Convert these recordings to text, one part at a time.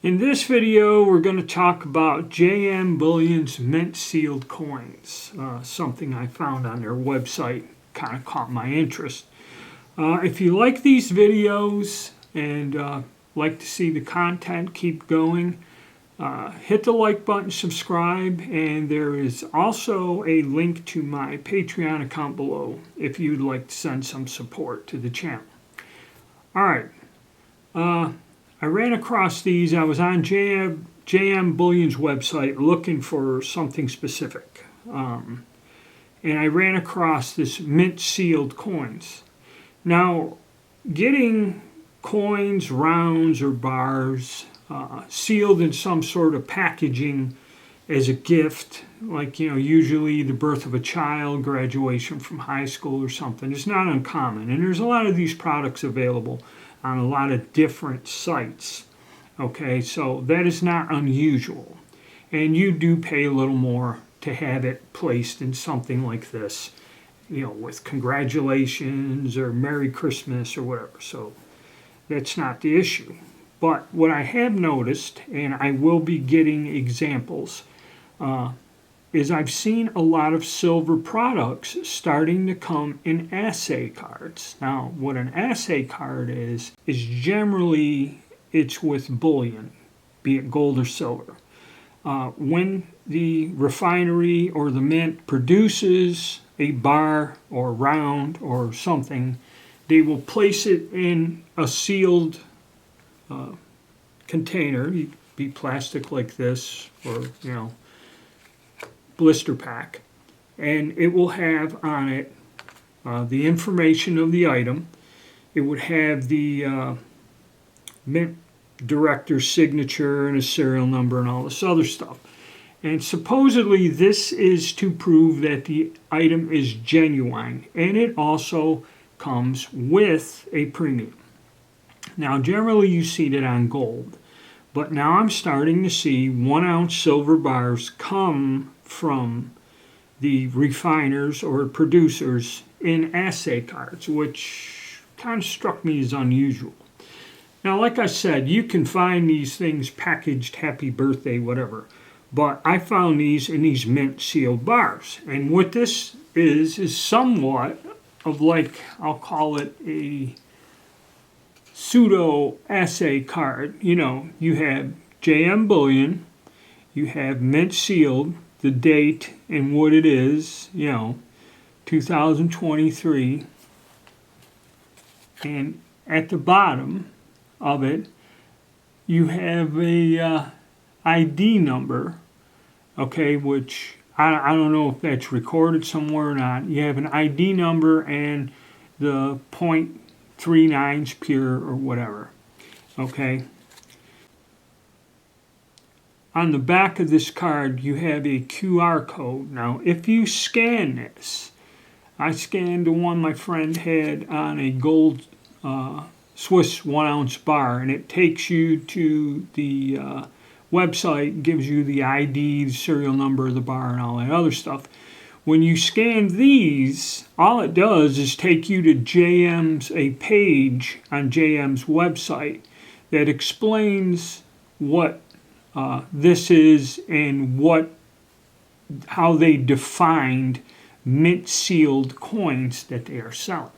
In this video, we're going to talk about JM Bullion's Mint Sealed coins, something I found on their website, kind of caught my interest. If you like these videos and like to see the content keep going, hit the like button, subscribe, and there is also a link to my Patreon account below if you'd like to send some support to the channel. Alright, I ran across these. I was on JM Bullion's website looking for something specific. And I ran across this mint sealed coins. Now, getting coins, rounds, or bars sealed in some sort of packaging as a gift, like, usually the birth of a child, graduation from high school or something, is not uncommon. And there's a lot of these products available on a lot of different sites. Okay, so that is not unusual. And you do pay a little more to have it placed in something like this, with congratulations or Merry Christmas or whatever. So that's not the issue. But what I have noticed, and I will be getting examples, is I've seen a lot of silver products starting to come in assay cards. Now, what an assay card is generally it's with bullion, be it gold or silver. When the refinery or the mint produces a bar or round or something, they will place it in a sealed container. It'd be plastic like this, or blister pack, and it will have on it the information of the item. It would have the mint director's signature and a serial number and all this other stuff. And supposedly this is to prove that the item is genuine, and it also comes with a premium. Now, generally you see that on gold, but now I'm starting to see 1 ounce silver bars come from the refiners or producers in assay cards, which kind of struck me as unusual. Now, like I said, you can find these things packaged, happy birthday, whatever, but I found these in these mint sealed bars. And what this is somewhat of, like, I'll call it a pseudo assay card. You have JM Bullion, you have mint sealed, the date and what it is, 2023, and at the bottom of it you have a ID number, okay, which I don't know if that's recorded somewhere or not. You have an ID number and the 0.39's pure or whatever, okay. On the back of this card, you have a QR code. Now, if you scan this, I scanned the one my friend had on a gold Swiss 1 ounce bar, and it takes you to the website, gives you the ID, the serial number of the bar, and all that other stuff. When you scan these, all it does is take you to a page on JM's website that explains what this is and how they defined mint sealed coins that they are selling.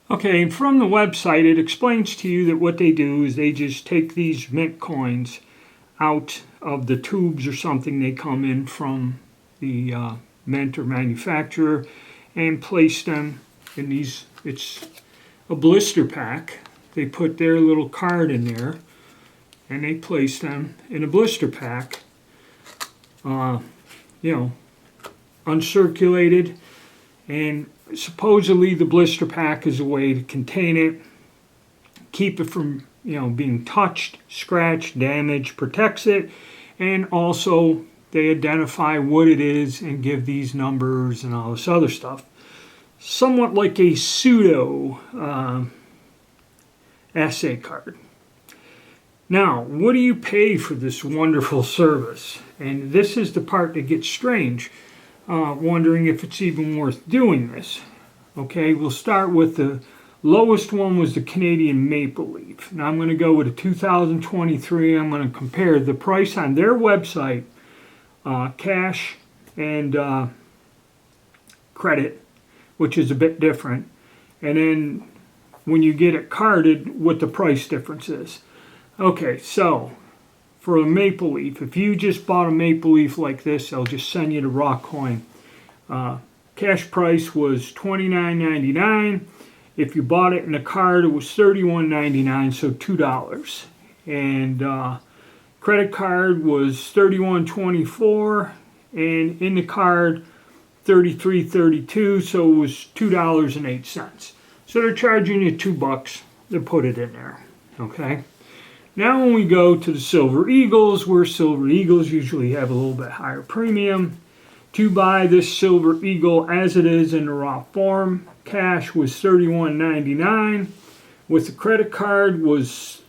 Okay, and from the website it explains to you that what they do is they just take these mint coins out of the tubes or something they come in from the mint or manufacturer and place them in these, it's a blister pack. They put their little card in there and they place them in a blister pack, uncirculated, and supposedly the blister pack is a way to contain it, keep it from being touched, scratched, damaged, protects it, and also they identify what it is and give these numbers and all this other stuff. Somewhat like a pseudo assay card. Now, what do you pay for this wonderful service? And this is the part that gets strange, wondering if it's even worth doing this. Okay, we'll start with the Lowest one was the Canadian Maple Leaf. Now I'm going to go with a 2023. I'm going to compare the price on their website, cash and credit, which is a bit different. And then when you get it carded, what the price difference is. Okay, so for a Maple Leaf, if you just bought a Maple Leaf like this, they'll just send you the raw coin. Cash price was $29.99. If you bought it in a card, it was $31.99, so $2. And credit card was $31.24, and in the card, $33.32, so it was $2.08. So they're charging you $2 to put it in there. Okay. Now when we go to the Silver Eagles, where Silver Eagles usually have a little bit higher premium, to buy this Silver Eagle as it is in the raw form, cash was $31.99. With the credit card was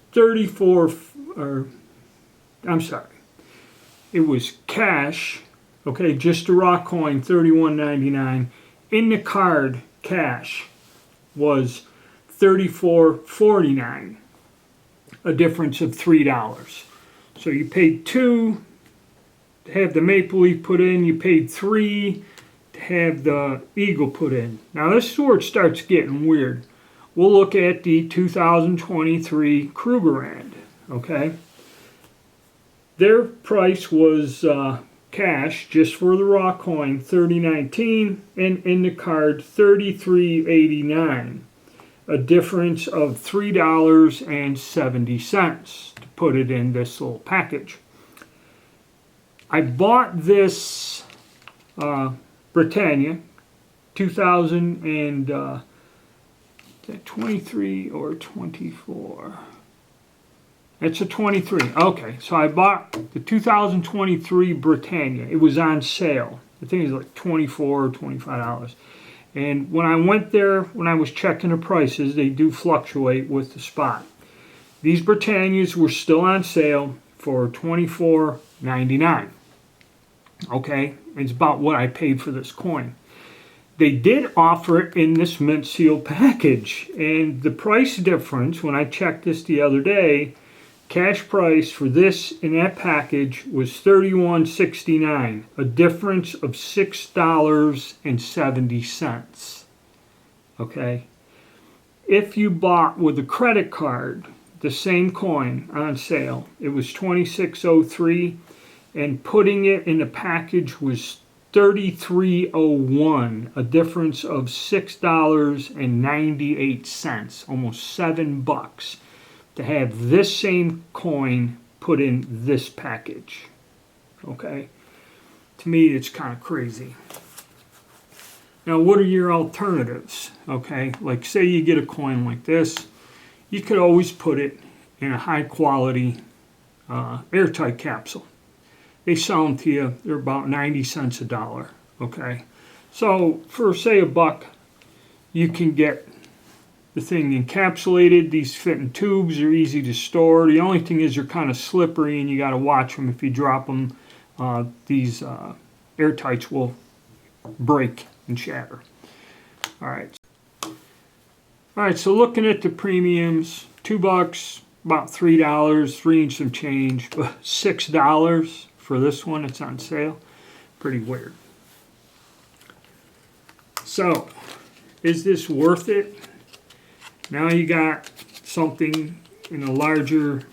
it was cash, okay, just the raw coin, $31.99. In the card, cash was $34.49, a difference of $3. So you paid $2 to have the Maple Leaf put in, you paid $3 to have the Eagle put in. Now this is where it starts getting weird. We'll look at the 2023 Krugerrand, okay? Their price was cash, just for the raw coin, $30.19, and in the card, $33.89. A difference of $3.70 to put it in this little package. I bought this Britannia 2023 or 24. It's a 23. Okay, so I bought the 2023 Britannia. It was on sale. I think it was like $24 or $25. And when I went there, when I was checking the prices, they do fluctuate with the spot. These Britannias were still on sale for $24.99. Okay, it's about what I paid for this coin. They did offer it in this mint sealed package, and the price difference, when I checked this the other day, cash price for this in that package was $31.69, a difference of $6.70. Okay, if you bought with a credit card the same coin on sale, it was $26.03. And putting it in a package was $33.01, a difference of $6.98, almost $7 to have this same coin put in this package. Okay, to me it's kind of crazy. Now, what are your alternatives? Okay, like say you get a coin like this, you could always put it in a high quality airtight capsule. They sell them to you, they're about 90 cents a dollar, okay? So for say $1, you can get the thing encapsulated. These fit in tubes, they're easy to store. The only thing is they're kind of slippery and you got to watch them. If you drop them, these airtights will break and shatter. All right, so looking at the premiums, $2, about $3, 3 and some change, but $6 for this one, it's on sale. Pretty weird. So, is this worth it? Now you got something in a larger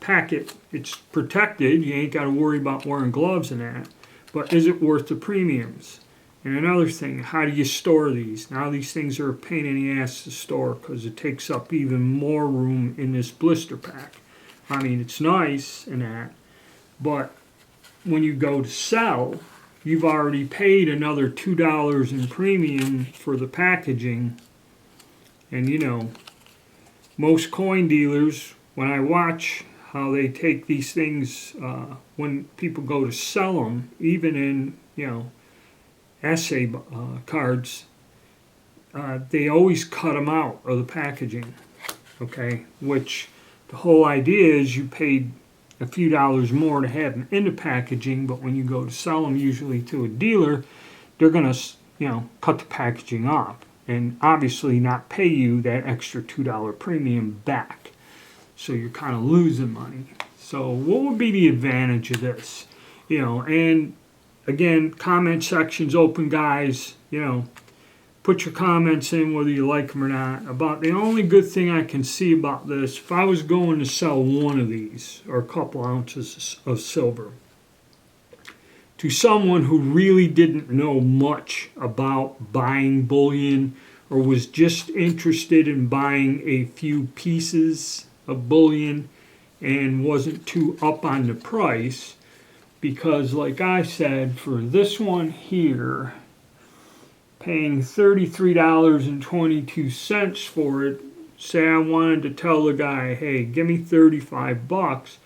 packet. It's protected. You ain't got to worry about wearing gloves and that. But is it worth the premiums? And another thing, how do you store these? Now these things are a pain in the ass to store because it takes up even more room in this blister pack. I mean, it's nice and that, but when you go to sell, you've already paid another $2 in premium for the packaging. And you know, most coin dealers, when I watch how they take these things, when people go to sell them, even in, you know, assay cards, they always cut them out of the packaging, okay? Which the whole idea is you paid a few dollars more to have them in the packaging, but when you go to sell them, usually to a dealer, they're going to, you know, cut the packaging off. and obviously not pay you that extra $2 premium back. So you're kind of losing money. So what would be the advantage of this? And again, comment section's open, guys. Put your comments in whether you like them or not. About the only good thing I can see about this, if I was going to sell one of these or a couple ounces of silver to someone who really didn't know much about buying bullion or was just interested in buying a few pieces of bullion and wasn't too up on the price, because like I said, for this one here, paying $33.22 for it, say I wanted to tell the guy, hey, give me $35,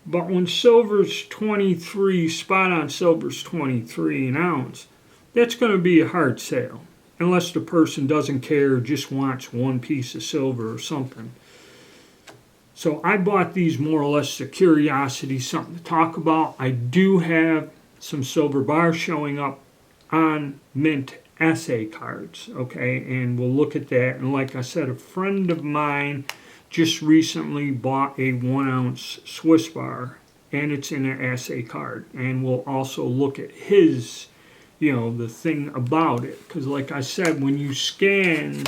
but when silver's 23, spot on silver's 23 an ounce, that's going to be a hard sale, unless the person doesn't care, just wants one piece of silver or something. So I bought these more or less as a curiosity, something to talk about. I do have some silver bars showing up on mint assay cards, okay, and we'll look at that. And like I said, a friend of mine just recently bought a 1 ounce Swiss bar, and it's in an assay card, and we'll also look at his, the thing about it, because like I said, when you scan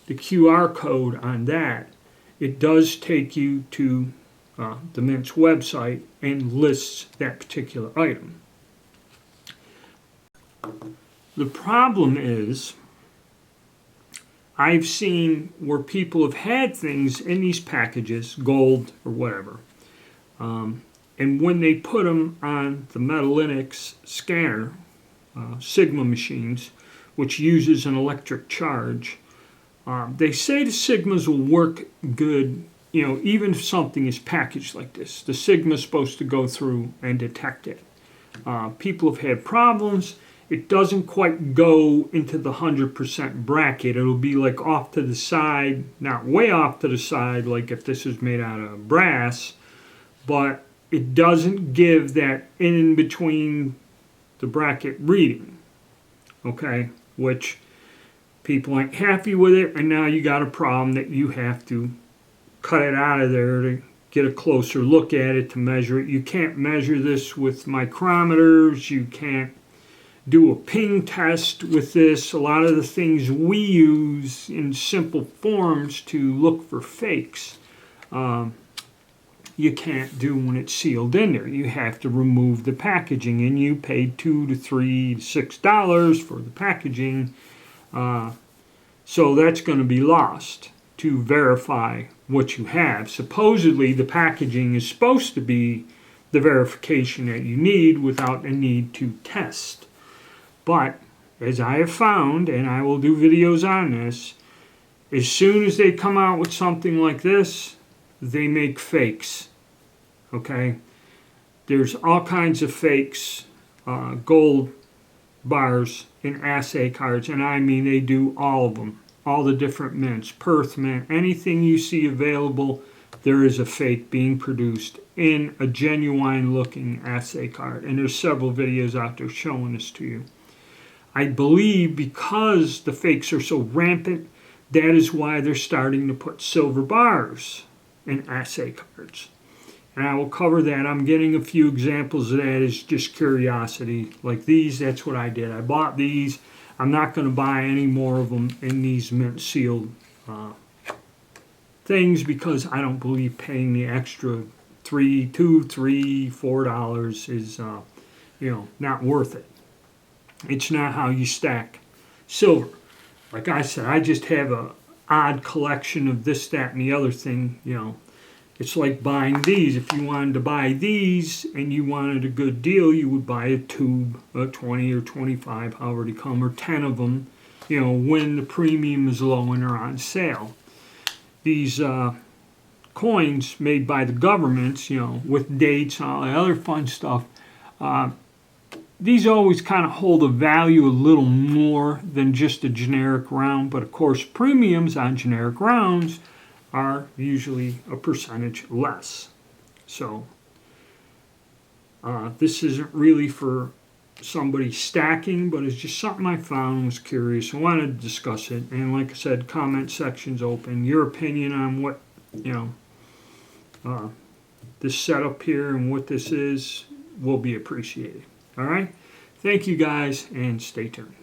the QR code on that, it does take you to the Mint's website and lists that particular item. The problem is, I've seen where people have had things in these packages, gold or whatever, and when they put them on the Metalinux scanner, Sigma machines, which uses an electric charge, they say the Sigmas will work good, even if something is packaged like this. The Sigma's supposed to go through and detect it. People have had problems. It doesn't quite go into the 100% bracket. It'll be like off to the side, not way off to the side, like if this is made out of brass, but it doesn't give that in between the bracket reading, okay, which people ain't happy with it, and now you got a problem that you have to cut it out of there to get a closer look at it to measure it. You can't measure this with micrometers. You can't do a ping test with this. A lot of the things we use in simple forms to look for fakes, you can't do when it's sealed in there. You have to remove the packaging, and you paid $2 to $3 to $6 for the packaging. So that's going to be lost to verify what you have. Supposedly the packaging is supposed to be the verification that you need without a need to test. But as I have found, and I will do videos on this, as soon as they come out with something like this, they make fakes. Okay? There's all kinds of fakes, gold bars in assay cards, and I mean they do all of them, all the different mints, Perth mint, anything you see available, there is a fake being produced in a genuine looking assay card, and there's several videos out there showing this to you. I believe because the fakes are so rampant, that is why they're starting to put silver bars in assay cards. And I will cover that. I'm getting a few examples of that as just curiosity. Like these, that's what I did. I bought these. I'm not going to buy any more of them in these mint sealed things, because I don't believe paying the extra $2, $3, $4 is not worth it. It's not how you stack silver. Like I said, I just have a odd collection of this, that, and the other thing. It's like buying these. If you wanted to buy these and you wanted a good deal, you would buy a tube, 20 or 25, however they come, or 10 of them, when the premium is low and they're on sale. These coins made by the governments, with dates and all that other fun stuff, these always kind of hold a value a little more than just a generic round, but of course premiums on generic rounds are usually a percentage less. So this isn't really for somebody stacking, but it's just something I found and was curious. I wanted to discuss it. And like I said, comment section's open. Your opinion on what, this setup here and what this is will be appreciated. All right? Thank you guys, and stay tuned.